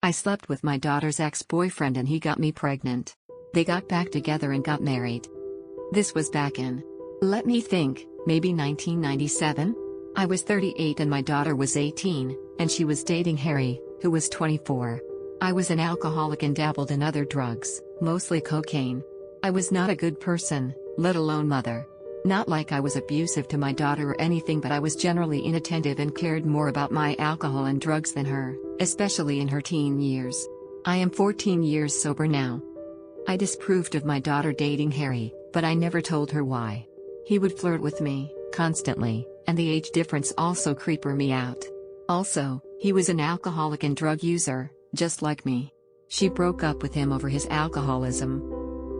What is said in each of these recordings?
I slept with my daughter's ex-boyfriend and he got me pregnant. They got back together and got married. This was back in, let me think, maybe 1997? I was 38 and my daughter was 18, and she was dating Harry, who was 24. I was an alcoholic and dabbled in other drugs, mostly cocaine. I was not a good person, let alone mother. Not like I was abusive to my daughter or anything, but I was generally inattentive and cared more about my alcohol and drugs than her, especially in her teen years. I am 14 years sober now. I disapproved of my daughter dating Harry, but I never told her why. He would flirt with me, constantly, and the age difference also creeped me out. Also, he was an alcoholic and drug user, just like me. She broke up with him over his alcoholism.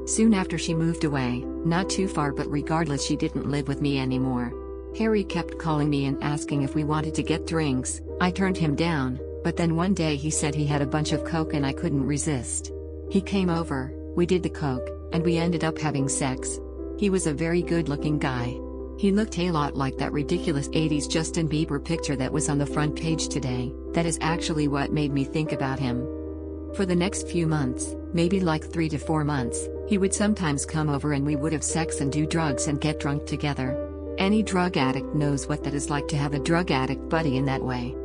Soon after she moved away, not too far, but regardless, she didn't live with me anymore. Harry kept calling me and asking if we wanted to get drinks. I turned him down, but then one day he said he had a bunch of coke and I couldn't resist. He came over, we did the coke, and we ended up having sex. He was a very good-looking guy. He looked a lot like that ridiculous 80s Justin Bieber picture that was on the front page today. That is actually what made me think about him. For the next few months, maybe like 3 to 4 months, he would sometimes come over and we would have sex and do drugs and get drunk together. Any drug addict knows what that is like, to have a drug addict buddy in that way.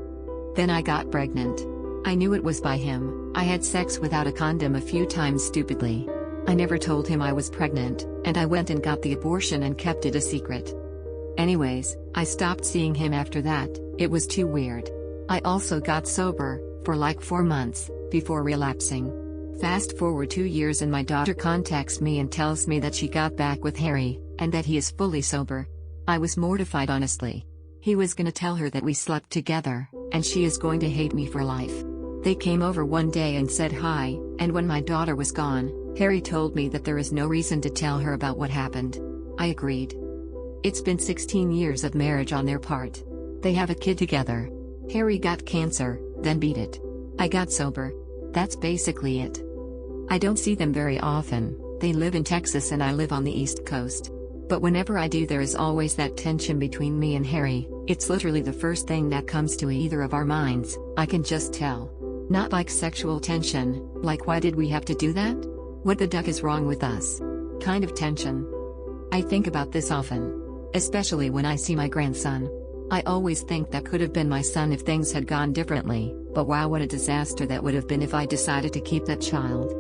Then I got pregnant. I knew it was by him. I had sex without a condom a few times stupidly. I never told him I was pregnant, and I went and got the abortion and kept it a secret. Anyways, I stopped seeing him after that. It was too weird. I also got sober, for like 4 months, before relapsing. Fast forward 2 years and my daughter contacts me and tells me that she got back with Harry, and that he is fully sober. I was mortified, honestly. He was gonna tell her that we slept together, and she is going to hate me for life. They came over one day and said hi, and when my daughter was gone, Harry told me that there is no reason to tell her about what happened. I agreed. It's been 16 years of marriage on their part. They have a kid together. Harry got cancer, then beat it. I got sober. That's basically it. I don't see them very often. They live in Texas and I live on the East Coast. But whenever I do, there is always that tension between me and Harry. It's literally the first thing that comes to either of our minds. I can just tell. Not like sexual tension, like why did we have to do that? What the duck is wrong with us? Kind of tension. I think about this often. Especially when I see my grandson. I always think that could have been my son if things had gone differently, but wow, what a disaster that would have been if I decided to keep that child.